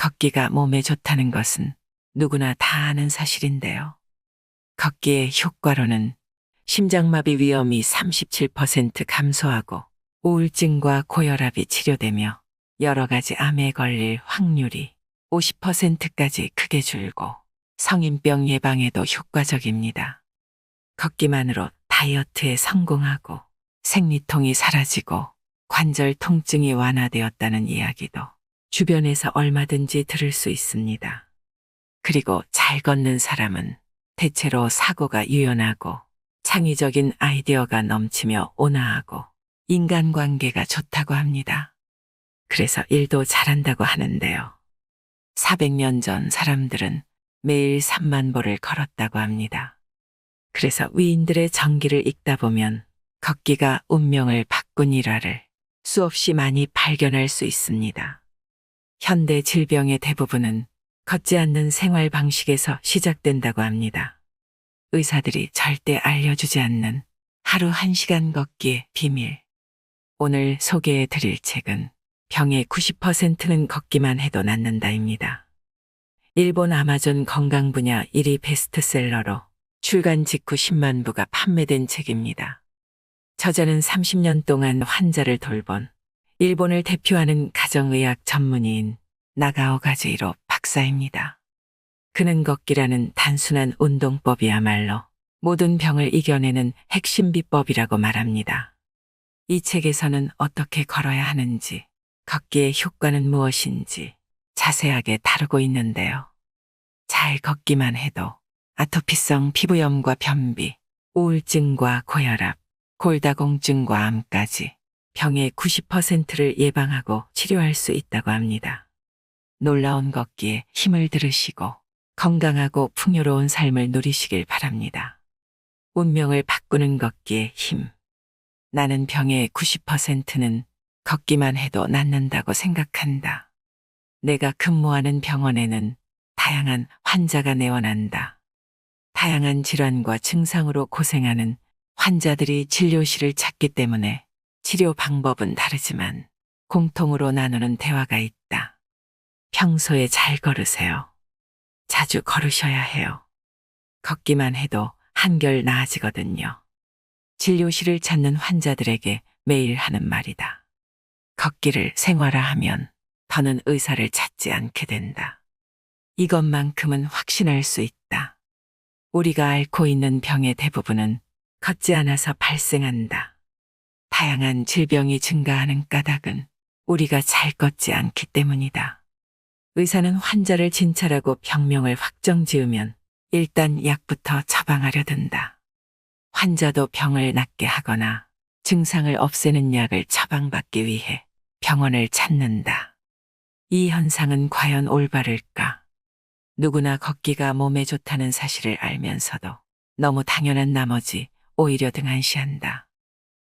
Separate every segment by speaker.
Speaker 1: 걷기가 몸에 좋다는 것은 누구나 다 아는 사실인데요. 걷기의 효과로는 심장마비 위험이 37% 감소하고 우울증과 고혈압이 치료되며 여러 가지 암에 걸릴 확률이 50%까지 크게 줄고 성인병 예방에도 효과적입니다. 걷기만으로 다이어트에 성공하고 생리통이 사라지고 관절 통증이 완화되었다는 이야기도 주변에서 얼마든지 들을 수 있습니다. 그리고 잘 걷는 사람은 대체로 사고가 유연하고 창의적인 아이디어가 넘치며 온화하고 인간관계가 좋다고 합니다. 그래서 일도 잘한다고 하는데요. 400년 전 사람들은 매일 3만 보를 걸었다고 합니다. 그래서 위인들의 전기를 읽다 보면 걷기가 운명을 바꾼 일화를 수없이 많이 발견할 수 있습니다. 현대 질병의 대부분은 걷지 않는 생활 방식에서 시작된다고 합니다. 의사들이 절대 알려주지 않는 하루 1시간 걷기의 비밀. 오늘 소개해 드릴 책은 병의 90%는 걷기만 해도 낫는다입니다. 일본 아마존 건강 분야 1위 베스트셀러로 출간 직후 10만 부가 판매된 책입니다. 저자는 30년 동안 환자를 돌본 일본을 대표하는 가정의학 전문의인 나가오 가즈히로 박사입니다. 그는 걷기라는 단순한 운동법이야말로 모든 병을 이겨내는 핵심 비법이라고 말합니다. 이 책에서는 어떻게 걸어야 하는지, 걷기의 효과는 무엇인지 자세하게 다루고 있는데요. 잘 걷기만 해도 아토피성 피부염과 변비, 우울증과 고혈압, 골다공증과 암까지 병의 90%를 예방하고 치료할 수 있다고 합니다. 놀라운 걷기에 힘을 들으시고 건강하고 풍요로운 삶을 누리시길 바랍니다. 운명을 바꾸는 걷기의 힘. 나는 병의 90%는 걷기만 해도 낫는다고 생각한다. 내가 근무하는 병원에는 다양한 환자가 내원한다. 다양한 질환과 증상으로 고생하는 환자들이 진료실을 찾기 때문에 치료 방법은 다르지만 공통으로 나누는 대화가 있다. 평소에 잘 걸으세요. 자주 걸으셔야 해요. 걷기만 해도 한결 나아지거든요. 진료실을 찾는 환자들에게 매일 하는 말이다. 걷기를 생활화하면 더는 의사를 찾지 않게 된다. 이것만큼은 확신할 수 있다. 우리가 앓고 있는 병의 대부분은 걷지 않아서 발생한다. 다양한 질병이 증가하는 까닭은 우리가 잘 걷지 않기 때문이다. 의사는 환자를 진찰하고 병명을 확정 지으면 일단 약부터 처방하려 든다. 환자도 병을 낫게 하거나 증상을 없애는 약을 처방받기 위해 병원을 찾는다. 이 현상은 과연 올바를까? 누구나 걷기가 몸에 좋다는 사실을 알면서도 너무 당연한 나머지 오히려 등한시한다.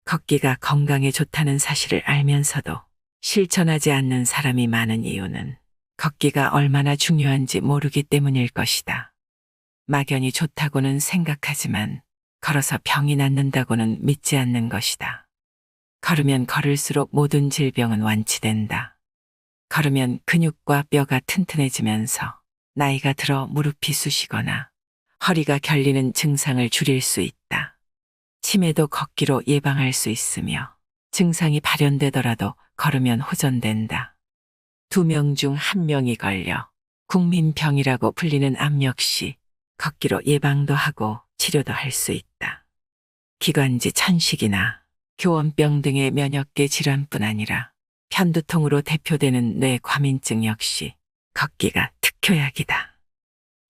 Speaker 1: 걷기가 건강에 좋다는 사실을 알면서도 실천하지 않는 사람이 많은 이유는 걷기가 얼마나 중요한지 모르기 때문일 것이다. 막연히 좋다고는 생각하지만 걸어서 병이 낫는다고는 믿지 않는 것이다. 걸으면 걸을수록 모든 질병은 완치된다. 걸으면 근육과 뼈가 튼튼해지면서 나이가 들어 무릎이 쑤시거나 허리가 결리는 증상을 줄일 수 있다. 치매도 걷기로 예방할 수 있으며 증상이 발현되더라도 걸으면 호전된다. 2명 중 1명이 걸려 국민병이라고 불리는 암 역시 걷기로 예방도 하고 치료도 할 수 있다. 기관지 천식이나 교원병 등의 면역계 질환뿐 아니라 편두통으로 대표되는 뇌 과민증 역시 걷기가 특효약이다.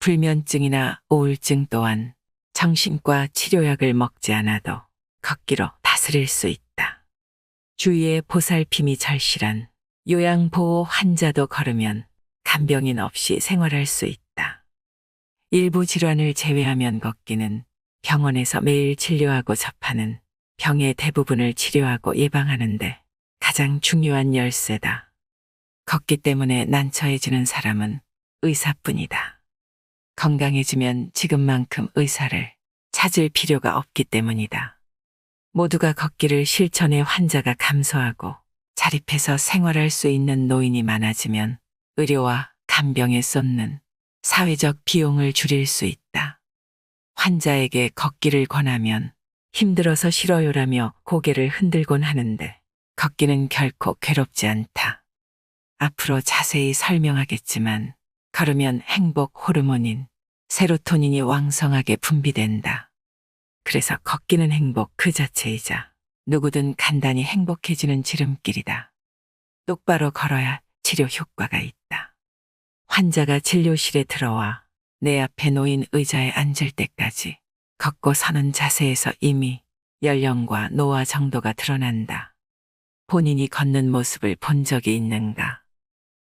Speaker 1: 불면증이나 우울증 또한 정신과 치료약을 먹지 않아도 걷기로 다스릴 수 있다. 주위에 보살핌이 절실한 요양보호 환자도 걸으면 간병인 없이 생활할 수 있다. 일부 질환을 제외하면 걷기는 병원에서 매일 진료하고 접하는 병의 대부분을 치료하고 예방하는데 가장 중요한 열쇠다. 걷기 때문에 난처해지는 사람은 의사뿐이다. 건강해지면 지금만큼 의사를 찾을 필요가 없기 때문이다. 모두가 걷기를 실천해 환자가 감소하고 자립해서 생활할 수 있는 노인이 많아지면 의료와 간병에 쏟는 사회적 비용을 줄일 수 있다. 환자에게 걷기를 권하면 힘들어서 싫어요라며 고개를 흔들곤 하는데 걷기는 결코 괴롭지 않다. 앞으로 자세히 설명하겠지만 걸으면 행복 호르몬인 세로토닌이 왕성하게 분비된다. 그래서 걷기는 행복 그 자체이자 누구든 간단히 행복해지는 지름길이다. 똑바로 걸어야 치료 효과가 있다. 환자가 진료실에 들어와 내 앞에 놓인 의자에 앉을 때까지 걷고 서는 자세에서 이미 연령과 노화 정도가 드러난다. 본인이 걷는 모습을 본 적이 있는가?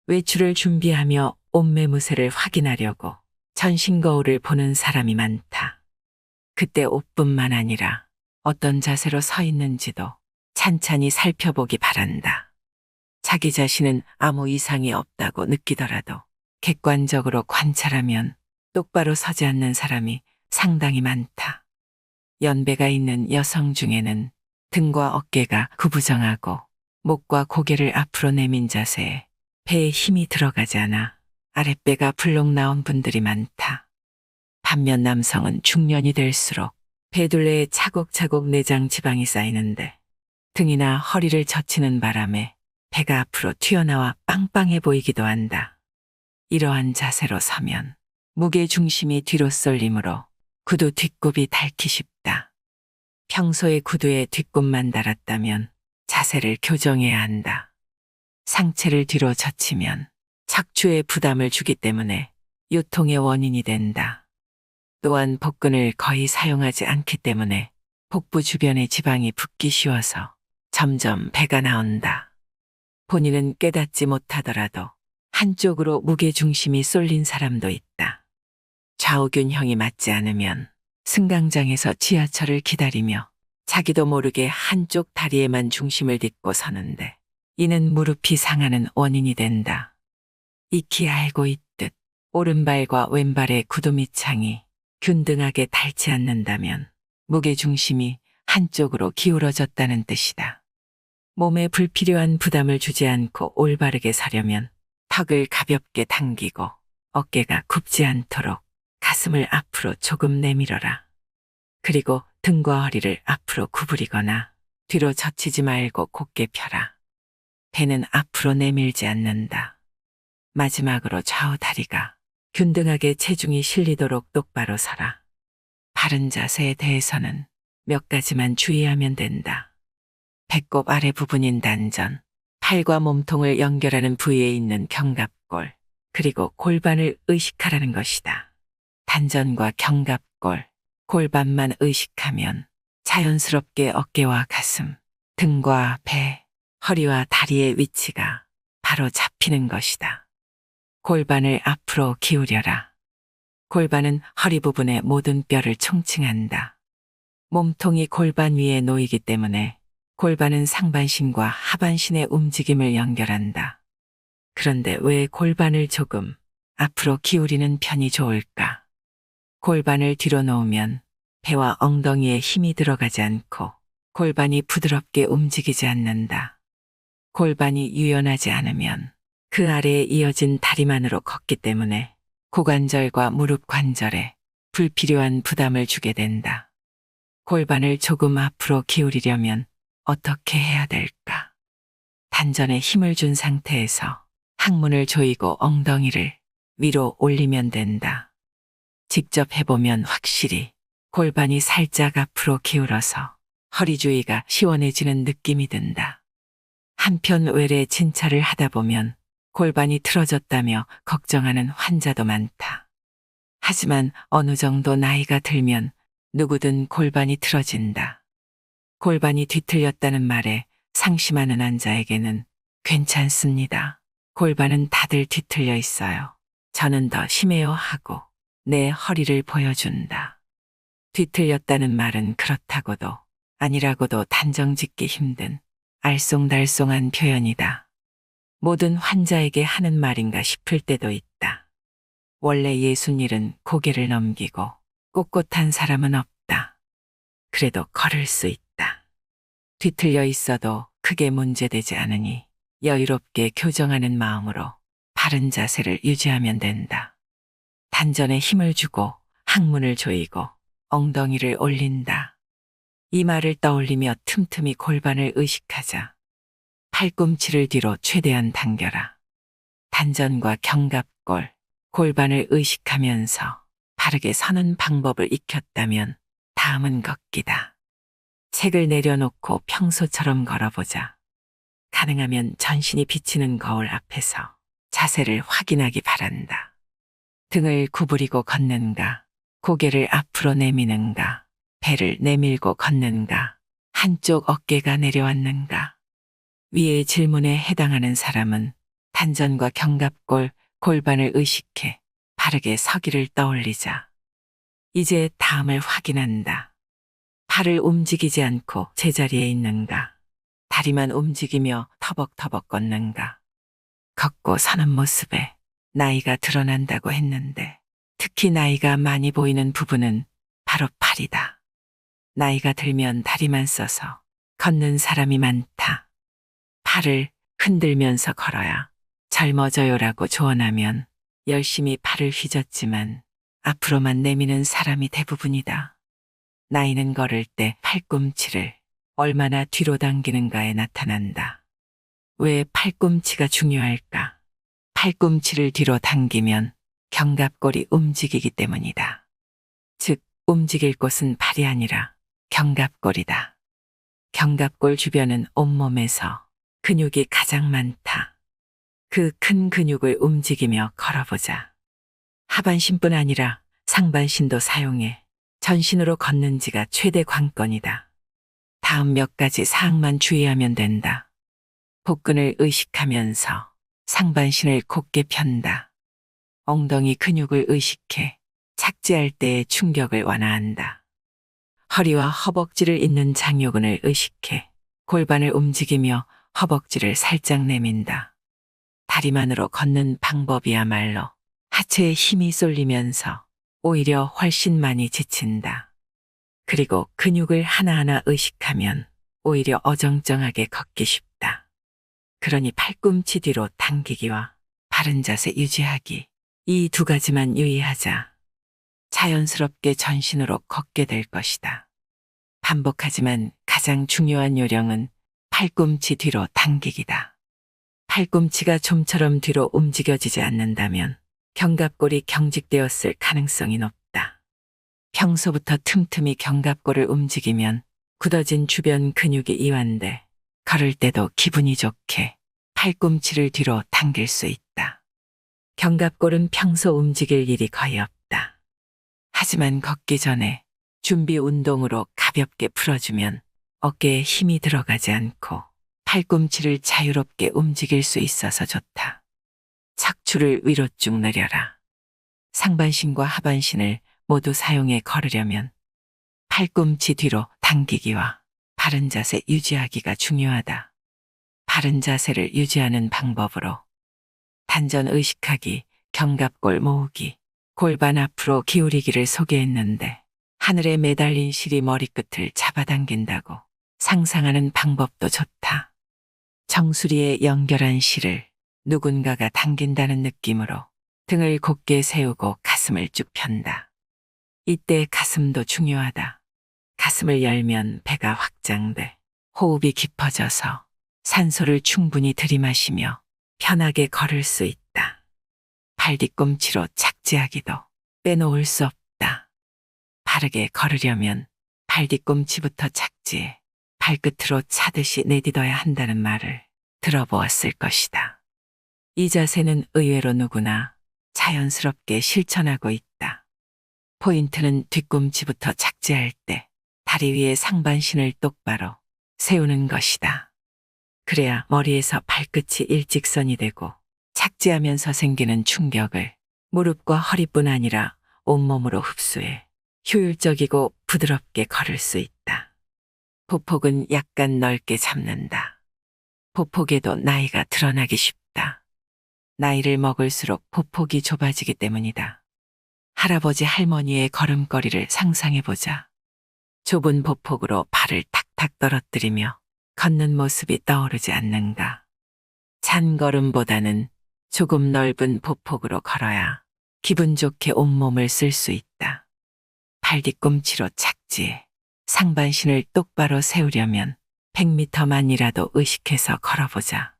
Speaker 1: 외출을 준비하며 옷매무새를 확인하려고 전신 거울을 보는 사람이 많다. 그때 옷뿐만 아니라 어떤 자세로 서 있는지도 찬찬히 살펴보기 바란다. 자기 자신은 아무 이상이 없다고 느끼더라도 객관적으로 관찰하면 똑바로 서지 않는 사람이 상당히 많다. 연배가 있는 여성 중에는 등과 어깨가 구부정하고 목과 고개를 앞으로 내민 자세에 배에 힘이 들어가지 않아 아랫배가 불룩 나온 분들이 많다. 반면 남성은 중년이 될수록 배둘레에 차곡차곡 내장 지방이 쌓이는데 등이나 허리를 젖히는 바람에 배가 앞으로 튀어나와 빵빵해 보이기도 한다. 이러한 자세로 서면 무게 중심이 뒤로 쏠리므로 구두 뒷굽이 닳기 쉽다. 평소에 구두에 뒷굽만 달았다면 자세를 교정해야 한다. 상체를 뒤로 젖히면 척추에 부담을 주기 때문에 요통의 원인이 된다. 또한 복근을 거의 사용하지 않기 때문에 복부 주변에 지방이 붙기 쉬워서 점점 배가 나온다. 본인은 깨닫지 못하더라도 한쪽으로 무게중심이 쏠린 사람도 있다. 좌우균형이 맞지 않으면 승강장에서 지하철을 기다리며 자기도 모르게 한쪽 다리에만 중심을 딛고 서는데 이는 무릎이 상하는 원인이 된다. 익히 알고 있듯 오른발과 왼발의 구두 밑창이 균등하게 닳지 않는다면 무게중심이 한쪽으로 기울어졌다는 뜻이다. 몸에 불필요한 부담을 주지 않고 올바르게 서려면 턱을 가볍게 당기고 어깨가 굽지 않도록 가슴을 앞으로 조금 내밀어라. 그리고 등과 허리를 앞으로 구부리거나 뒤로 젖히지 말고 곧게 펴라. 배는 앞으로 내밀지 않는다. 마지막으로 좌우 다리가 균등하게 체중이 실리도록 똑바로 서라. 바른 자세에 대해서는 몇 가지만 주의하면 된다. 배꼽 아래 부분인 단전, 팔과 몸통을 연결하는 부위에 있는 견갑골, 그리고 골반을 의식하라는 것이다. 단전과 견갑골, 골반만 의식하면 자연스럽게 어깨와 가슴, 등과 배, 허리와 다리의 위치가 바로 잡히는 것이다. 골반을 앞으로 기울여라. 골반은 허리 부분의 모든 뼈를 총칭한다. 몸통이 골반 위에 놓이기 때문에 골반은 상반신과 하반신의 움직임을 연결한다. 그런데 왜 골반을 조금 앞으로 기울이는 편이 좋을까? 골반을 뒤로 놓으면 배와 엉덩이에 힘이 들어가지 않고 골반이 부드럽게 움직이지 않는다. 골반이 유연하지 않으면 그 아래에 이어진 다리만으로 걷기 때문에 고관절과 무릎 관절에 불필요한 부담을 주게 된다. 골반을 조금 앞으로 기울이려면 어떻게 해야 될까? 단전에 힘을 준 상태에서 항문을 조이고 엉덩이를 위로 올리면 된다. 직접 해보면 확실히 골반이 살짝 앞으로 기울어서 허리 주위가 시원해지는 느낌이 든다. 한편 외래 진찰을 하다 보면 골반이 틀어졌다며 걱정하는 환자도 많다. 하지만 어느 정도 나이가 들면 누구든 골반이 틀어진다. 골반이 뒤틀렸다는 말에 상심하는 환자에게는 괜찮습니다. 골반은 다들 뒤틀려 있어요. 저는 더 심해요 하고 내 허리를 보여준다. 뒤틀렸다는 말은 그렇다고도 아니라고도 단정 짓기 힘든 알쏭달쏭한 표현이다. 모든 환자에게 하는 말인가 싶을 때도 있다. 원래 예순일은 고개를 넘기고 꼿꼿한 사람은 없다. 그래도 걸을 수 있다. 뒤틀려 있어도 크게 문제되지 않으니 여유롭게 교정하는 마음으로 바른 자세를 유지하면 된다. 단전에 힘을 주고 항문을 조이고 엉덩이를 올린다. 이 말을 떠올리며 틈틈이 골반을 의식하자. 팔꿈치를 뒤로 최대한 당겨라. 단전과 견갑골, 골반을 의식하면서 바르게 서는 방법을 익혔다면 다음은 걷기다. 책을 내려놓고 평소처럼 걸어보자. 가능하면 전신이 비치는 거울 앞에서 자세를 확인하기 바란다. 등을 구부리고 걷는가, 고개를 앞으로 내미는가, 배를 내밀고 걷는가, 한쪽 어깨가 내려왔는가. 위의 질문에 해당하는 사람은 단전과 견갑골, 골반을 의식해 바르게 서기를 떠올리자. 이제 다음을 확인한다. 팔을 움직이지 않고 제자리에 있는가, 다리만 움직이며 터벅터벅 걷는가. 걷고 서는 모습에 나이가 드러난다고 했는데 특히 나이가 많이 보이는 부분은 바로 팔이다. 나이가 들면 다리만 써서 걷는 사람이 많다. 팔을 흔들면서 걸어야 젊어져요라고 조언하면 열심히 팔을 휘젓지만 앞으로만 내미는 사람이 대부분이다. 나이는 걸을 때 팔꿈치를 얼마나 뒤로 당기는가에 나타난다. 왜 팔꿈치가 중요할까? 팔꿈치를 뒤로 당기면 견갑골이 움직이기 때문이다. 즉, 움직일 곳은 팔이 아니라 견갑골이다. 견갑골 주변은 온몸에서 근육이 가장 많다. 그 큰 근육을 움직이며 걸어보자. 하반신뿐 아니라 상반신도 사용해 전신으로 걷는지가 최대 관건이다. 다음 몇 가지 사항만 주의하면 된다. 복근을 의식하면서 상반신을 곧게 편다. 엉덩이 근육을 의식해 착지할 때의 충격을 완화한다. 허리와 허벅지를 잇는 장요근을 의식해 골반을 움직이며 허벅지를 살짝 내민다. 다리만으로 걷는 방법이야말로 하체에 힘이 쏠리면서 오히려 훨씬 많이 지친다. 그리고 근육을 하나하나 의식하면 오히려 어정쩡하게 걷기 쉽다. 그러니 팔꿈치 뒤로 당기기와 바른 자세 유지하기, 이 두 가지만 유의하자. 자연스럽게 전신으로 걷게 될 것이다. 반복하지만 가장 중요한 요령은 팔꿈치 뒤로 당기기다. 팔꿈치가 좀처럼 뒤로 움직여지지 않는다면 견갑골이 경직되었을 가능성이 높다. 평소부터 틈틈이 견갑골을 움직이면 굳어진 주변 근육이 이완돼 걸을 때도 기분이 좋게 팔꿈치를 뒤로 당길 수 있다. 견갑골은 평소 움직일 일이 거의 없다. 하지만 걷기 전에 준비 운동으로 가볍게 풀어주면 어깨에 힘이 들어가지 않고 팔꿈치를 자유롭게 움직일 수 있어서 좋다. 척추를 위로 쭉 내려라. 상반신과 하반신을 모두 사용해 걸으려면 팔꿈치 뒤로 당기기와 바른 자세 유지하기가 중요하다. 바른 자세를 유지하는 방법으로 단전 의식하기, 견갑골 모으기, 골반 앞으로 기울이기를 소개했는데 하늘에 매달린 실이 머리끝을 잡아당긴다고 상상하는 방법도 좋다. 정수리에 연결한 실을 누군가가 당긴다는 느낌으로 등을 곧게 세우고 가슴을 쭉 편다. 이때 가슴도 중요하다. 가슴을 열면 배가 확장돼 호흡이 깊어져서 산소를 충분히 들이마시며 편하게 걸을 수 있다. 발 뒤꿈치로 착지하기도 빼놓을 수 없다. 바르게 걸으려면 발 뒤꿈치부터 착지해 발끝으로 차듯이 내딛어야 한다는 말을 들어보았을 것이다. 이 자세는 의외로 누구나 자연스럽게 실천하고 있다. 포인트는 뒤꿈치부터 착지할 때 다리 위에 상반신을 똑바로 세우는 것이다. 그래야 머리에서 발끝이 일직선이 되고 착지하면서 생기는 충격을 무릎과 허리뿐 아니라 온몸으로 흡수해 효율적이고 부드럽게 걸을 수 있다. 보폭은 약간 넓게 잡는다. 보폭에도 나이가 드러나기 쉽다. 나이를 먹을수록 보폭이 좁아지기 때문이다. 할아버지 할머니의 걸음걸이를 상상해보자. 좁은 보폭으로 발을 탁탁 떨어뜨리며 걷는 모습이 떠오르지 않는가. 찬 걸음보다는 조금 넓은 보폭으로 걸어야 기분 좋게 온몸을 쓸 수 있다. 발 뒤꿈치로 착지해 상반신을 똑바로 세우려면 100m만이라도 의식해서 걸어보자.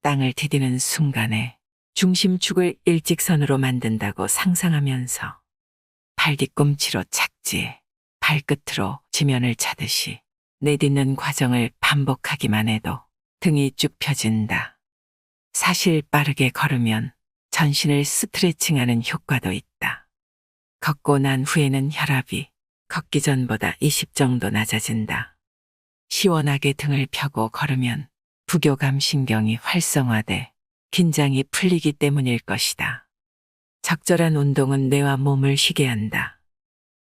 Speaker 1: 땅을 디디는 순간에 중심축을 일직선으로 만든다고 상상하면서 발 뒤꿈치로 착지해 발끝으로 지면을 차듯이 내딛는 과정을 반복하기만 해도 등이 쭉 펴진다. 사실 빠르게 걸으면 전신을 스트레칭하는 효과도 있다. 걷고 난 후에는 혈압이 걷기 전보다 20 정도 낮아진다. 시원하게 등을 펴고 걸으면 부교감 신경이 활성화돼 긴장이 풀리기 때문일 것이다. 적절한 운동은 뇌와 몸을 쉬게 한다.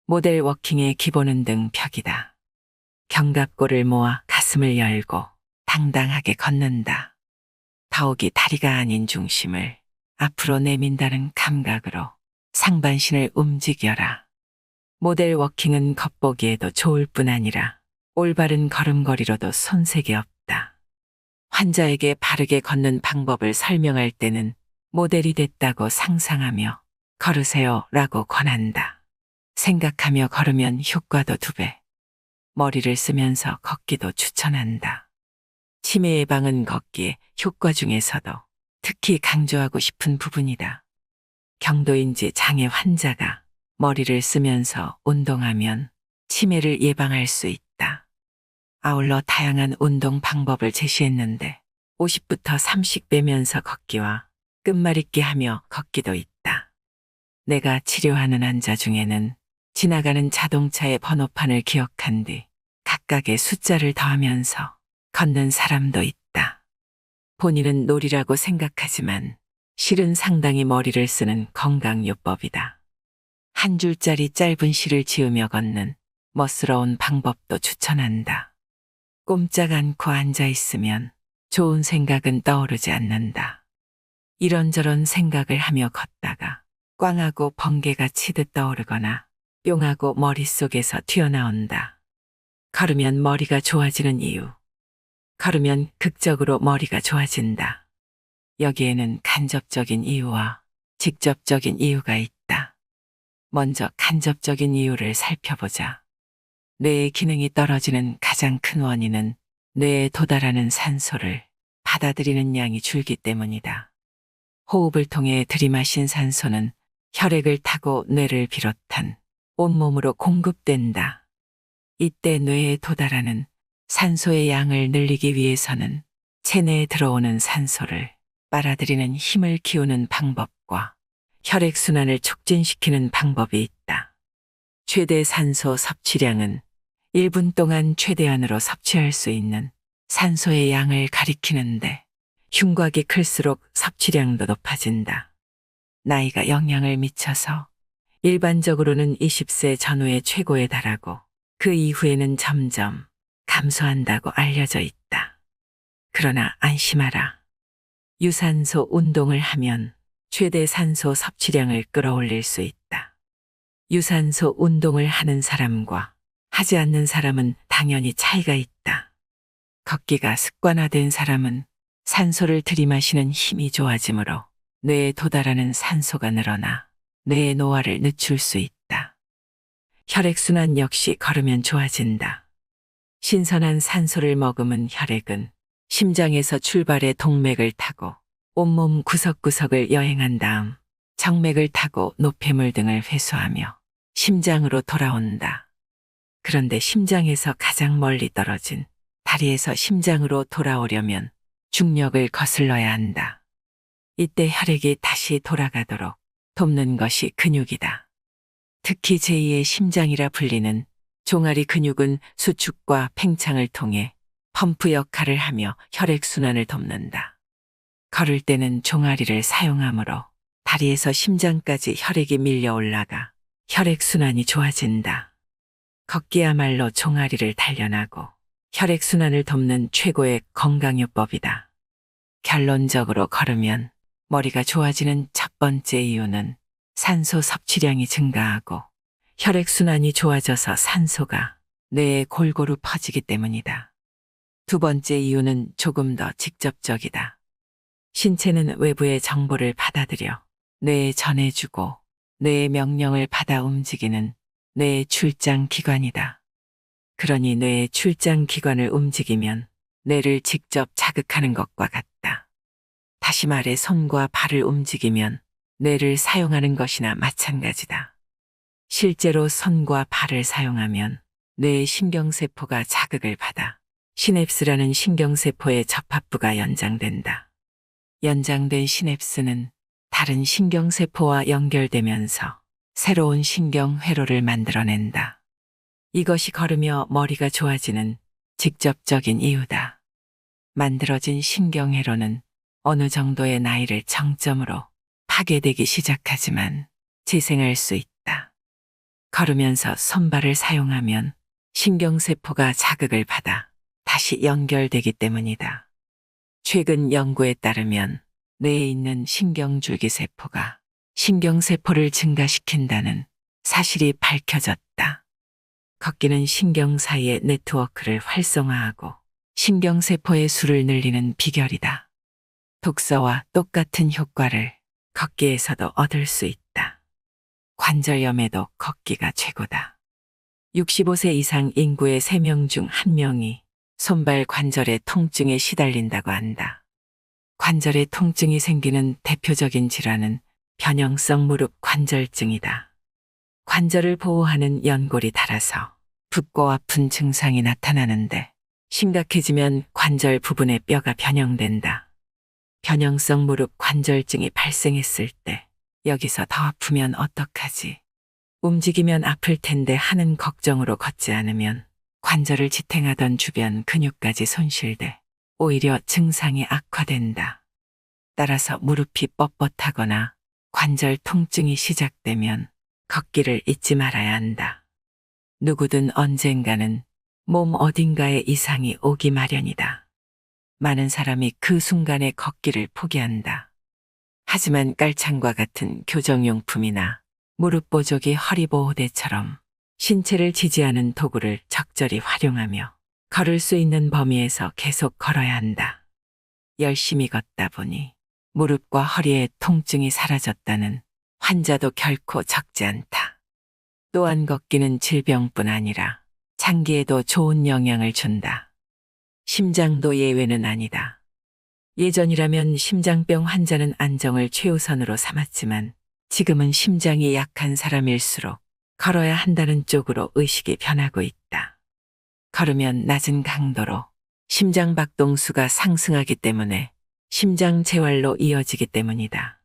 Speaker 1: 모델 워킹의 기본은 등 펴기다. 견갑골을 모아 가슴을 열고 당당하게 걷는다. 더욱이 다리가 아닌 중심을 앞으로 내민다는 감각으로 상반신을 움직여라. 모델 워킹은 겉보기에도 좋을 뿐 아니라 올바른 걸음걸이로도 손색이 없다. 환자에게 바르게 걷는 방법을 설명할 때는 모델이 됐다고 상상하며 걸으세요 라고 권한다. 생각하며 걸으면 효과도 2배. 머리를 쓰면서 걷기도 추천한다. 치매 예방은 걷기의 효과 중에서도 특히 강조하고 싶은 부분이다. 경도인지 장애 환자가 머리를 쓰면서 운동하면 치매를 예방할 수 있다. 아울러 다양한 운동 방법을 제시했는데 50부터 30 빼면서 걷기와 끝말잇기 하며 걷기도 있다. 내가 치료하는 환자 중에는 지나가는 자동차의 번호판을 기억한 뒤 각각의 숫자를 더하면서 걷는 사람도 있다. 본인은 놀이라고 생각하지만 실은 상당히 머리를 쓰는 건강요법이다. 한 줄짜리 짧은 시를 지으며 걷는 멋스러운 방법도 추천한다. 꼼짝 않고 앉아 있으면 좋은 생각은 떠오르지 않는다. 이런저런 생각을 하며 걷다가 꽝하고 번개가 치듯 떠오르거나 뿅하고 머릿속에서 튀어나온다. 걸으면 머리가 좋아지는 이유. 걸으면 극적으로 머리가 좋아진다. 여기에는 간접적인 이유와 직접적인 이유가 있다. 먼저 간접적인 이유를 살펴보자. 뇌의 기능이 떨어지는 가장 큰 원인은 뇌에 도달하는 산소를 받아들이는 양이 줄기 때문이다. 호흡을 통해 들이마신 산소는 혈액을 타고 뇌를 비롯한 온몸으로 공급된다. 이때 뇌에 도달하는 산소의 양을 늘리기 위해서는 체내에 들어오는 산소를 빨아들이는 힘을 키우는 방법과 혈액순환을 촉진시키는 방법이 있다. 최대 산소 섭취량은 1분 동안 최대한으로 섭취할 수 있는 산소의 양을 가리키는데 흉곽이 클수록 섭취량도 높아진다. 나이가 영향을 미쳐서 일반적으로는 20세 전후에 최고에 달하고 그 이후에는 점점 감소한다고 알려져 있다. 그러나 안심하라. 유산소 운동을 하면 최대 산소 섭취량을 끌어올릴 수 있다. 유산소 운동을 하는 사람과 하지 않는 사람은 당연히 차이가 있다. 걷기가 습관화된 사람은 산소를 들이마시는 힘이 좋아지므로 뇌에 도달하는 산소가 늘어나 뇌의 노화를 늦출 수 있다. 혈액순환 역시 걸으면 좋아진다. 신선한 산소를 머금은 혈액은 심장에서 출발해 동맥을 타고 온몸 구석구석을 여행한 다음 정맥을 타고 노폐물 등을 회수하며 심장으로 돌아온다. 그런데 심장에서 가장 멀리 떨어진 다리에서 심장으로 돌아오려면 중력을 거슬러야 한다. 이때 혈액이 다시 돌아가도록 돕는 것이 근육이다. 특히 제2의 심장이라 불리는 종아리 근육은 수축과 팽창을 통해 펌프 역할을 하며 혈액순환을 돕는다. 걸을 때는 종아리를 사용하므로 다리에서 심장까지 혈액이 밀려 올라가 혈액순환이 좋아진다. 걷기야말로 종아리를 단련하고 혈액순환을 돕는 최고의 건강요법이다. 결론적으로 걸으면 머리가 좋아지는 첫 번째 이유는 산소 섭취량이 증가하고 혈액순환이 좋아져서 산소가 뇌에 골고루 퍼지기 때문이다. 두 번째 이유는 조금 더 직접적이다. 신체는 외부의 정보를 받아들여 뇌에 전해주고 뇌의 명령을 받아 움직이는 뇌의 출장 기관이다. 그러니 뇌의 출장 기관을 움직이면 뇌를 직접 자극하는 것과 같다. 다시 말해 손과 발을 움직이면 뇌를 사용하는 것이나 마찬가지다. 실제로 손과 발을 사용하면 뇌의 신경세포가 자극을 받아 시냅스라는 신경세포의 접합부가 연장된다. 연장된 시냅스는 다른 신경세포와 연결되면서 새로운 신경회로를 만들어낸다. 이것이 걸으며 머리가 좋아지는 직접적인 이유다. 만들어진 신경회로는 어느 정도의 나이를 정점으로 파괴되기 시작하지만 재생할 수 있다. 걸으면서 손발을 사용하면 신경세포가 자극을 받아 다시 연결되기 때문이다. 최근 연구에 따르면 뇌에 있는 신경줄기세포가 신경세포를 증가시킨다는 사실이 밝혀졌다. 걷기는 신경 사이의 네트워크를 활성화하고 신경세포의 수를 늘리는 비결이다. 독서와 똑같은 효과를 걷기에서도 얻을 수 있다. 관절염에도 걷기가 최고다. 65세 이상 인구의 3명 중 1명이 손발 관절의 통증에 시달린다고 한다. 관절의 통증이 생기는 대표적인 질환은 변형성 무릎 관절증이다. 관절을 보호하는 연골이 닳아서 붓고 아픈 증상이 나타나는데 심각해지면 관절 부분의 뼈가 변형된다. 변형성 무릎 관절증이 발생했을 때 여기서 더 아프면 어떡하지? 움직이면 아플 텐데 하는 걱정으로 걷지 않으면 관절을 지탱하던 주변 근육까지 손실돼 오히려 증상이 악화된다. 따라서 무릎이 뻣뻣하거나 관절 통증이 시작되면 걷기를 잊지 말아야 한다. 누구든 언젠가는 몸 어딘가에 이상이 오기 마련이다. 많은 사람이 그 순간에 걷기를 포기한다. 하지만 깔창과 같은 교정용품이나 무릎 보조기 허리보호대처럼 신체를 지지하는 도구를 적절히 활용하며 걸을 수 있는 범위에서 계속 걸어야 한다. 열심히 걷다 보니 무릎과 허리의 통증이 사라졌다는 환자도 결코 적지 않다. 또한 걷기는 질병뿐 아니라 장기에도 좋은 영향을 준다. 심장도 예외는 아니다. 예전이라면 심장병 환자는 안정을 최우선으로 삼았지만 지금은 심장이 약한 사람일수록 걸어야 한다는 쪽으로 의식이 변하고 있다. 걸으면 낮은 강도로 심장 박동수가 상승하기 때문에 심장 재활로 이어지기 때문이다.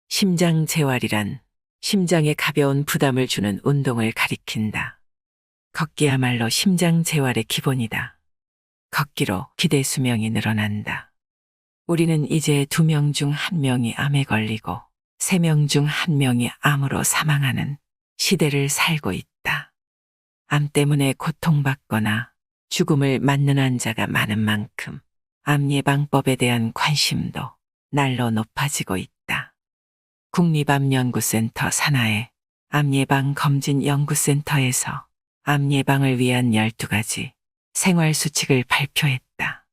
Speaker 1: 심장 재활이란 심장에 가벼운 부담을 주는 운동을 가리킨다. 걷기야말로 심장 재활의 기본이다. 걷기로 기대 수명이 늘어난다. 우리는 이제 2명 중 1명이 암에 걸리고 3명 중 1명이 암으로 사망하는 시대를 살고 있다. 암 때문에 고통받거나 죽음을 맞는 환자가 많은 만큼 암 예방법에 대한 관심도 날로 높아지고 있다. 국립암연구센터 산하의 암예방검진연구센터에서 암 예방을 위한 12가지 생활수칙을 발표했다.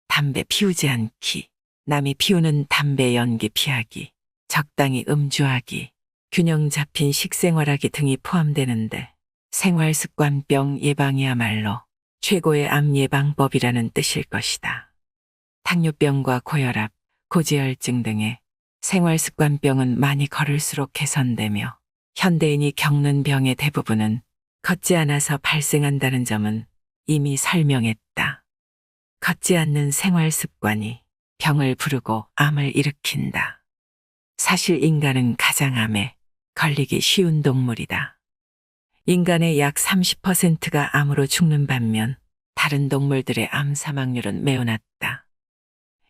Speaker 1: 담배 피우지 않기, 남이 피우는 담배 연기 피하기, 적당히 음주하기, 균형 잡힌 식생활하기 등이 포함되는데 생활습관병 예방이야말로 최고의 암 예방법이라는 뜻일 것이다. 당뇨병과 고혈압, 고지혈증 등의 생활습관병은 많이 걸을수록 개선되며 현대인이 겪는 병의 대부분은 걷지 않아서 발생한다는 점은 이미 설명했다. 걷지 않는 생활습관이 병을 부르고 암을 일으킨다. 사실 인간은 가장 암에 걸리기 쉬운 동물이다. 인간의 약 30%가 암으로 죽는 반면 다른 동물들의 암 사망률은 매우 낮다.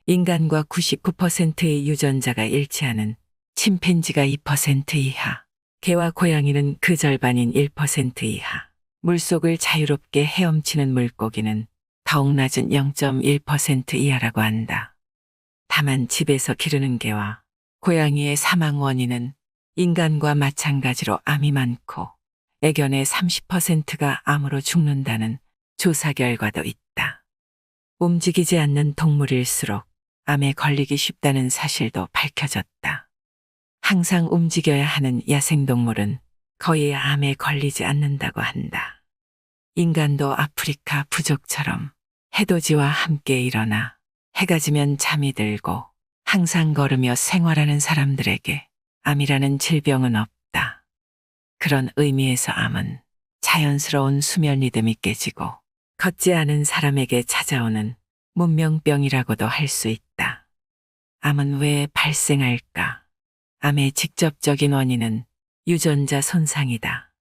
Speaker 1: 인간과 99%의 유전자가 일치하는 침팬지가 2% 이하, 개와 고양이는 그 절반인 1% 이하, 물속을 자유롭게 헤엄치는 물고기는 더욱 낮은 0.1% 이하라고 한다. 다만 집에서 기르는 개와 고양이의 사망 원인은 인간과 마찬가지로 암이 많고 애견의 30%가 암으로 죽는다는 조사 결과도 있다. 움직이지 않는 동물일수록 암에 걸리기 쉽다는 사실도 밝혀졌다. 항상 움직여야 하는 야생동물은 거의 암에 걸리지 않는다고 한다. 인간도 아프리카 부족처럼 해돋이와 함께 일어나 해가 지면 잠이 들고 항상 걸으며 생활하는 사람들에게 암이라는 질병은 없다. 그런 의미에서 암은 자연스러운 수면 리듬이 깨지고 걷지 않은 사람에게 찾아오는 문명병이라고도 할 수 있다. 암은 왜 발생할까? 암의 직접적인 원인은 유전자 손상이다.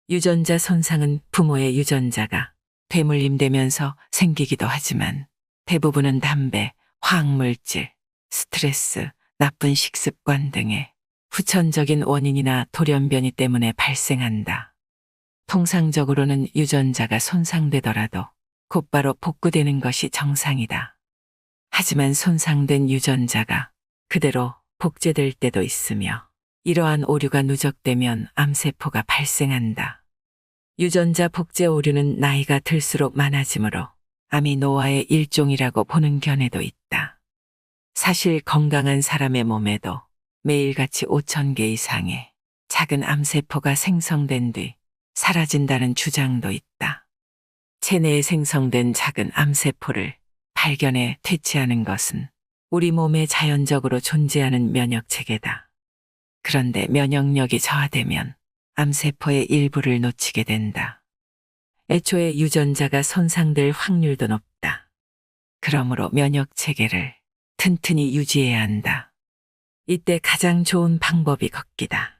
Speaker 1: 유전자 손상은 부모의 유전자가 되물림되면서 생기기도 하지만 대부분은 담배, 화학물질, 스트레스, 나쁜 식습관 등의 후천적인 원인이나 돌연변이 때문에 발생한다. 통상적으로는 유전자가 손상되더라도 곧바로 복구되는 것이 정상이다. 하지만 손상된 유전자가 그대로 복제될 때도 있으며 이러한 오류가 누적되면 암세포가 발생한다. 유전자 복제 오류는 나이가 들수록 많아지므로 암이 노화의 일종이라고 보는 견해도 있다. 사실 건강한 사람의 몸에도 매일같이 5,000개 이상의 작은 암세포가 생성된 뒤 사라진다는 주장도 있다. 체내에 생성된 작은 암세포를 발견해 퇴치하는 것은 우리 몸에 자연적으로 존재하는 면역체계다. 그런데 면역력이 저하되면 암세포의 일부를 놓치게 된다. 애초에 유전자가 손상될 확률도 높다. 그러므로 면역체계를 튼튼히 유지해야 한다. 이때 가장 좋은 방법이 걷기다.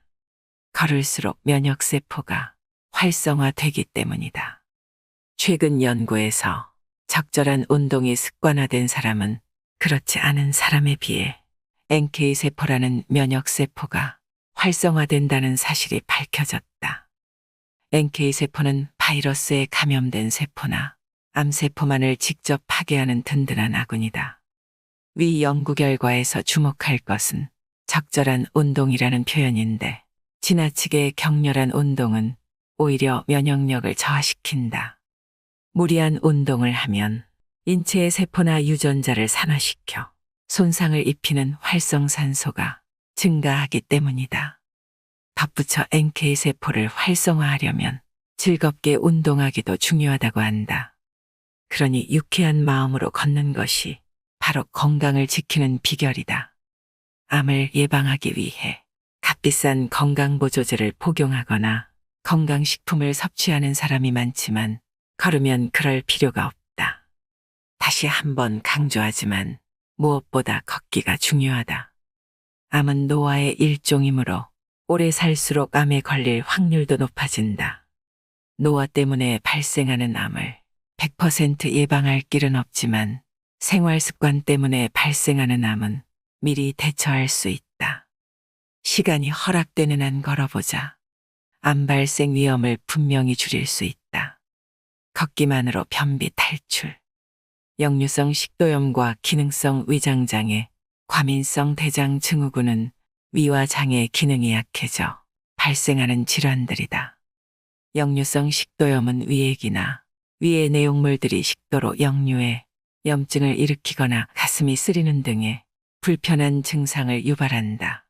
Speaker 1: 걸을수록 면역세포가 활성화되기 때문이다. 최근 연구에서 적절한 운동이 습관화된 사람은 그렇지 않은 사람에 비해 NK세포라는 면역세포가 활성화된다는 사실이 밝혀졌다. NK세포는 바이러스에 감염된 세포나 암세포만을 직접 파괴하는 든든한 아군이다. 위 연구 결과에서 주목할 것은 적절한 운동이라는 표현인데 지나치게 격렬한 운동은 오히려 면역력을 저하시킨다. 무리한 운동을 하면 인체의 세포나 유전자를 산화시켜 손상을 입히는 활성산소가 증가하기 때문이다. 덧붙여 NK세포를 활성화하려면 즐겁게 운동하기도 중요하다고 한다. 그러니 유쾌한 마음으로 걷는 것이 바로 건강을 지키는 비결이다. 암을 예방하기 위해 값비싼 건강보조제를 복용하거나 건강식품을 섭취하는 사람이 많지만 걸으면 그럴 필요가 없다. 다시 한번 강조하지만 무엇보다 걷기가 중요하다. 암은 노화의 일종이므로 오래 살수록 암에 걸릴 확률도 높아진다. 노화 때문에 발생하는 암을 100% 예방할 길은 없지만 생활 습관 때문에 발생하는 암은 미리 대처할 수 있다. 시간이 허락되는 한 걸어보자. 암 발생 위험을 분명히 줄일 수 있다. 걷기만으로 변비 탈출. 역류성 식도염과 기능성 위장장애, 과민성 대장 증후군은 위와 장의 기능이 약해져 발생하는 질환들이다. 역류성 식도염은 위액이나 위의 내용물들이 식도로 역류해 염증을 일으키거나 가슴이 쓰리는 등의 불편한 증상을 유발한다.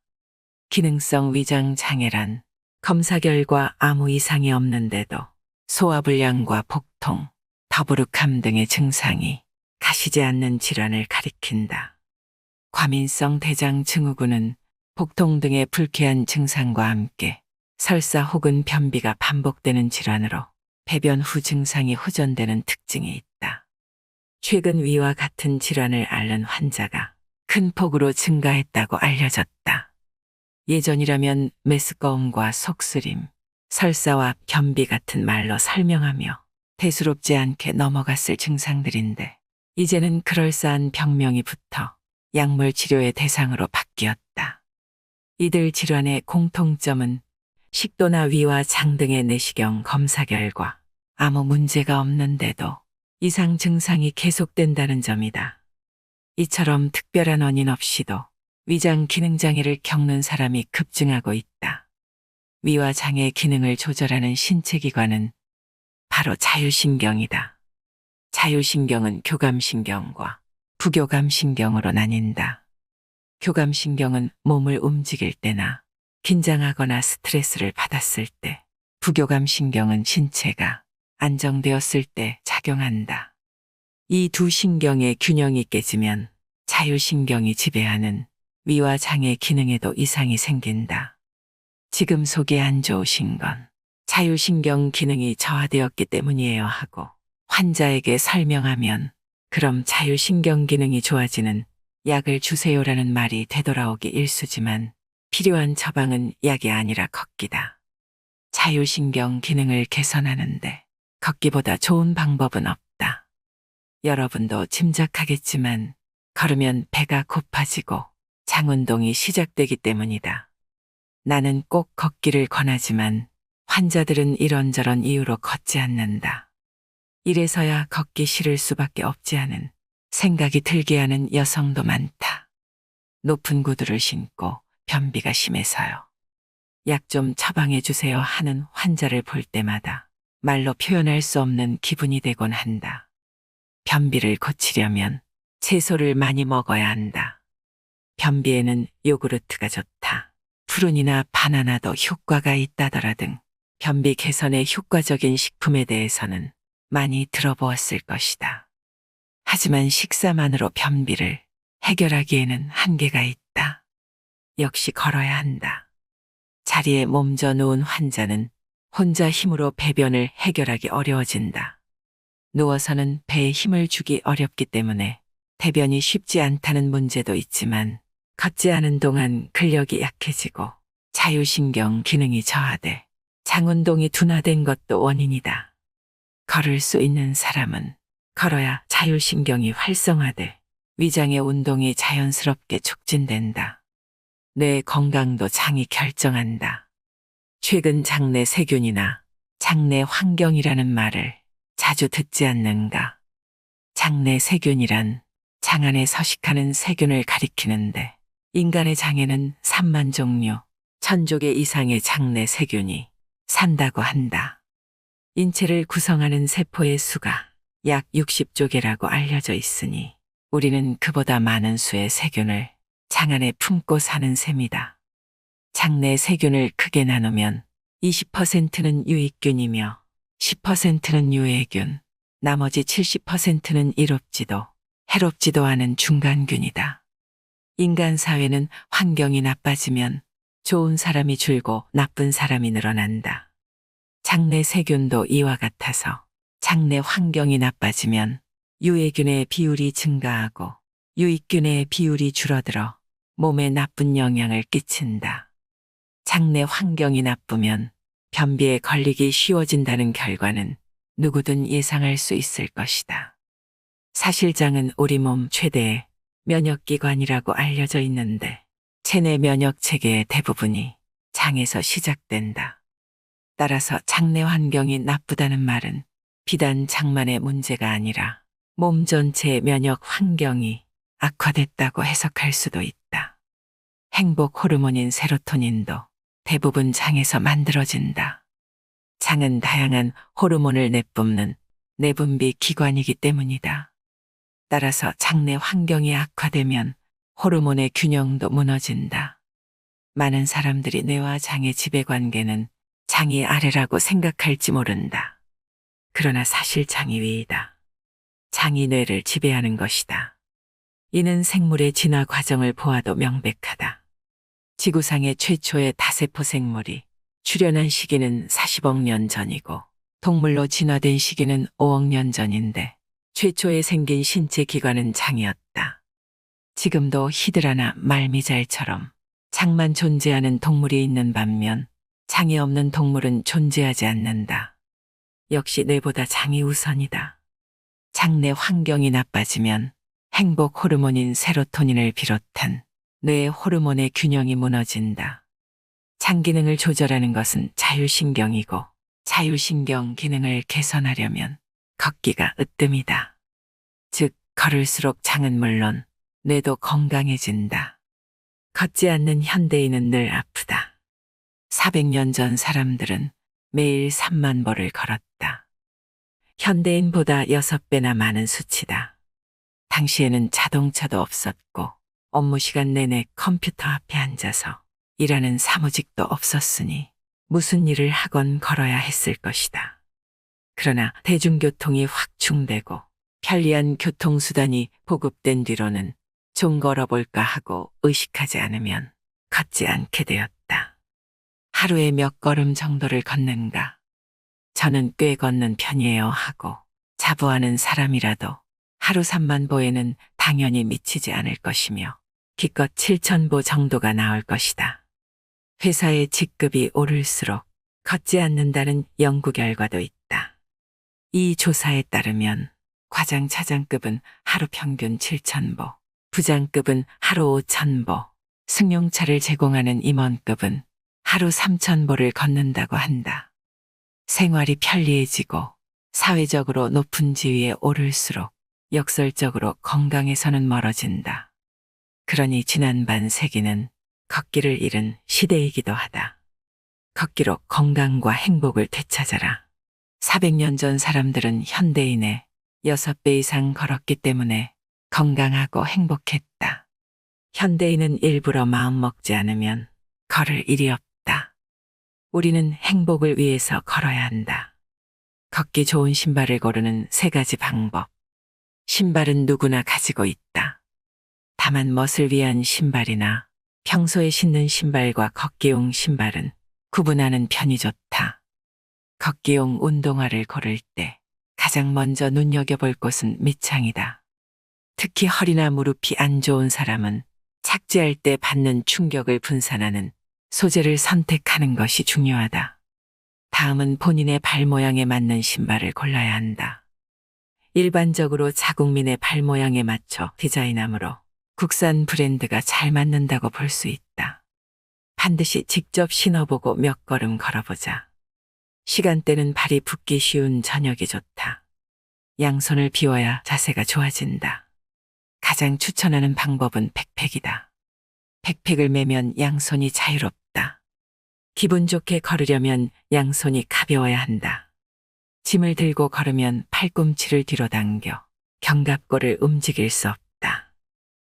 Speaker 1: 기능성 위장 장애란 검사 결과 아무 이상이 없는데도 소화불량과 복통, 더부룩함 등의 증상이 가시지 않는 질환을 가리킨다. 과민성 대장 증후군은 복통 등의 불쾌한 증상과 함께 설사 혹은 변비가 반복되는 질환으로 배변 후 증상이 호전되는 특징이 있다. 최근 위와 같은 질환을 앓는 환자가 큰 폭으로 증가했다고 알려졌다. 예전이라면 메스꺼움과 속쓰림, 설사와 변비 같은 말로 설명하며 대수롭지 않게 넘어갔을 증상들인데 이제는 그럴싸한 병명이 붙어 약물 치료의 대상으로 바뀌었다. 이들 질환의 공통점은 식도나 위와 장 등의 내시경 검사 결과 아무 문제가 없는데도 이상 증상이 계속된다는 점이다. 이처럼 특별한 원인 없이도 위장 기능 장애를 겪는 사람이 급증하고 있다. 위와 장의 기능을 조절하는 신체 기관은 바로 자율신경이다. 자율신경은 교감신경과 부교감신경으로 나뉜다. 교감신경은 몸을 움직일 때나 긴장하거나 스트레스를 받았을 때, 부교감신경은 신체가 안정되었을 때 작용한다. 이 두 신경의 균형이 깨지면 자율신경이 지배하는 위와 장의 기능에도 이상이 생긴다. 지금 속이 안 좋으신 건 자율신경 기능이 저하되었기 때문이에요 하고 환자에게 설명하면 그럼 자율신경 기능이 좋아지는 약을 주세요라는 말이 되돌아오기 일쑤지만 필요한 처방은 약이 아니라 걷기다. 자율신경 기능을 개선하는데 걷기보다 좋은 방법은 없다. 여러분도 짐작하겠지만 걸으면 배가 고파지고 장운동이 시작되기 때문이다. 나는 꼭 걷기를 권하지만 환자들은 이런저런 이유로 걷지 않는다. 이래서야 걷기 싫을 수밖에 없지 않은 생각이 들게 하는 여성도 많다. 높은 구두를 신고 변비가 심해서요. 약 좀 처방해 주세요 하는 환자를 볼 때마다 말로 표현할 수 없는 기분이 되곤 한다. 변비를 고치려면 채소를 많이 먹어야 한다. 변비에는 요구르트가 좋다. 푸른이나 바나나도 효과가 있다더라 등 변비 개선에 효과적인 식품에 대해서는 많이 들어보았을 것이다. 하지만 식사만으로 변비를 해결하기에는 한계가 있다. 역시 걸어야 한다. 자리에 몸져 누운 환자는 혼자 힘으로 배변을 해결하기 어려워진다. 누워서는 배에 힘을 주기 어렵기 때문에 대변이 쉽지 않다는 문제도 있지만 걷지 않은 동안 근력이 약해지고 자율신경 기능이 저하돼 장운동이 둔화된 것도 원인이다. 걸을 수 있는 사람은 걸어야 자율신경이 활성화돼 위장의 운동이 자연스럽게 촉진된다. 뇌 건강도 장이 결정한다. 최근 장내 세균이나 장내 환경이라는 말을 자주 듣지 않는가? 장내 세균이란 장 안에 서식하는 세균을 가리키는데 인간의 장에는 3만 종류, 1000조 이상의 장내 세균이 산다고 한다. 인체를 구성하는 세포의 수가 약 60조 개라고 알려져 있으니 우리는 그보다 많은 수의 세균을 장 안에 품고 사는 셈이다. 장내 세균을 크게 나누면 20%는 유익균이며 10%는 유해균, 나머지 70%는 이롭지도 해롭지도 않은 중간균이다. 인간 사회는 환경이 나빠지면 좋은 사람이 줄고 나쁜 사람이 늘어난다. 장내 세균도 이와 같아서 장내 환경이 나빠지면 유해균의 비율이 증가하고 유익균의 비율이 줄어들어 몸에 나쁜 영향을 끼친다. 장내 환경이 나쁘면 변비에 걸리기 쉬워진다는 결과는 누구든 예상할 수 있을 것이다. 사실 장은 우리 몸 최대의 면역기관이라고 알려져 있는데 체내 면역 체계의 대부분이 장에서 시작된다. 따라서 장내 환경이 나쁘다는 말은 비단 장만의 문제가 아니라 몸 전체의 면역 환경이 악화됐다고 해석할 수도 있다. 행복 호르몬인 세로토닌도 대부분 장에서 만들어진다. 장은 다양한 호르몬을 내뿜는 내분비 기관이기 때문이다. 따라서 장내 환경이 악화되면 호르몬의 균형도 무너진다. 많은 사람들이 뇌와 장의 지배관계는 장이 아래라고 생각할지 모른다. 그러나 사실 장이 위이다. 장이 뇌를 지배하는 것이다. 이는 생물의 진화 과정을 보아도 명백하다. 지구상의 최초의 다세포 생물이 출현한 시기는 40억 년 전이고 동물로 진화된 시기는 5억 년 전인데 최초에 생긴 신체 기관은 장이었다. 지금도 히드라나 말미잘처럼 장만 존재하는 동물이 있는 반면 장이 없는 동물은 존재하지 않는다. 역시 뇌보다 장이 우선이다. 장내 환경이 나빠지면 행복 호르몬인 세로토닌을 비롯한 뇌의 호르몬의 균형이 무너진다. 장 기능을 조절하는 것은 자율신경이고 자율신경 기능을 개선하려면 걷기가 으뜸이다. 즉 걸을수록 장은 물론 뇌도 건강해진다. 걷지 않는 현대인은 늘 아프다. 400년 전 사람들은 매일 3만 보를 걸었다. 현대인보다 6배나 많은 수치다. 당시에는 자동차도 없었고 업무 시간 내내 컴퓨터 앞에 앉아서 일하는 사무직도 없었으니 무슨 일을 하건 걸어야 했을 것이다. 그러나 대중교통이 확충되고 편리한 교통수단이 보급된 뒤로는 좀 걸어볼까 하고 의식하지 않으면 걷지 않게 되었다. 하루에 몇 걸음 정도를 걷는가? 저는 꽤 걷는 편이에요 하고 자부하는 사람이라도 하루 3만 보에는 당연히 미치지 않을 것이며 기껏 7,000보 정도가 나올 것이다. 회사의 직급이 오를수록 걷지 않는다는 연구 결과도 있다. 이 조사에 따르면 과장 차장급은 하루 평균 7,000보, 부장급은 하루 5,000보, 승용차를 제공하는 임원급은 하루 3,000보를 걷는다고 한다. 생활이 편리해지고 사회적으로 높은 지위에 오를수록 역설적으로 건강에서는 멀어진다. 그러니 지난 반세기는 걷기를 잃은 시대이기도 하다. 걷기로 건강과 행복을 되찾아라. 400년 전 사람들은 현대인의 6배 이상 걸었기 때문에 건강하고 행복했다. 현대인은 일부러 마음먹지 않으면 걸을 일이 없다. 우리는 행복을 위해서 걸어야 한다. 걷기 좋은 신발을 고르는 3가지 방법. 신발은 누구나 가지고 있다. 다만 멋을 위한 신발이나 평소에 신는 신발과 걷기용 신발은 구분하는 편이 좋다. 걷기용 운동화를 고를 때 가장 먼저 눈여겨볼 곳은 밑창이다. 특히 허리나 무릎이 안 좋은 사람은 착지할 때 받는 충격을 분산하는 소재를 선택하는 것이 중요하다. 다음은 본인의 발 모양에 맞는 신발을 골라야 한다. 일반적으로 자국민의 발 모양에 맞춰 디자인하므로 국산 브랜드가 잘 맞는다고 볼 수 있다. 반드시 직접 신어보고 몇 걸음 걸어보자. 시간대는 발이 붓기 쉬운 저녁이 좋다. 양손을 비워야 자세가 좋아진다. 가장 추천하는 방법은 백팩이다. 백팩을 매면 양손이 자유롭다. 기분 좋게 걸으려면 양손이 가벼워야 한다. 짐을 들고 걸으면 팔꿈치를 뒤로 당겨 견갑골을 움직일 수 없다.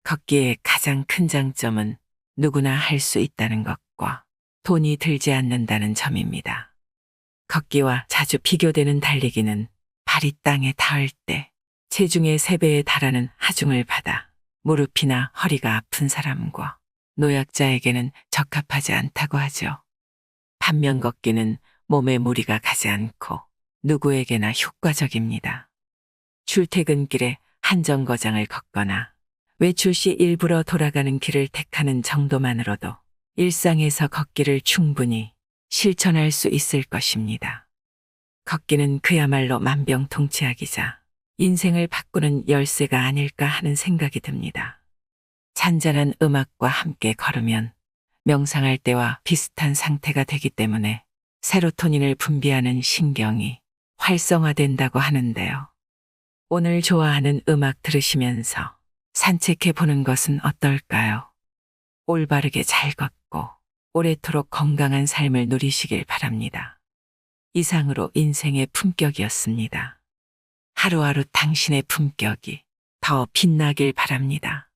Speaker 1: 걷기의 가장 큰 장점은 누구나 할 수 있다는 것과 돈이 들지 않는다는 점입니다. 걷기와 자주 비교되는 달리기는 발이 땅에 닿을 때 체중의 3배에 달하는 하중을 받아 무릎이나 허리가 아픈 사람과 노약자에게는 적합하지 않다고 하죠. 반면 걷기는 몸에 무리가 가지 않고 누구에게나 효과적입니다. 출퇴근길에 한 정거장을 걷거나 외출 시 일부러 돌아가는 길을 택하는 정도만으로도 일상에서 걷기를 충분히 실천할 수 있을 것입니다. 걷기는 그야말로 만병통치약이자 인생을 바꾸는 열쇠가 아닐까 하는 생각이 듭니다. 잔잔한 음악과 함께 걸으면 명상할 때와 비슷한 상태가 되기 때문에 세로토닌을 분비하는 신경이 활성화된다고 하는데요. 오늘 좋아하는 음악 들으시면서 산책해 보는 것은 어떨까요? 올바르게 잘 걷고 오래도록 건강한 삶을 누리시길 바랍니다. 이상으로 인생의 품격이었습니다. 하루하루 당신의 품격이 더 빛나길 바랍니다.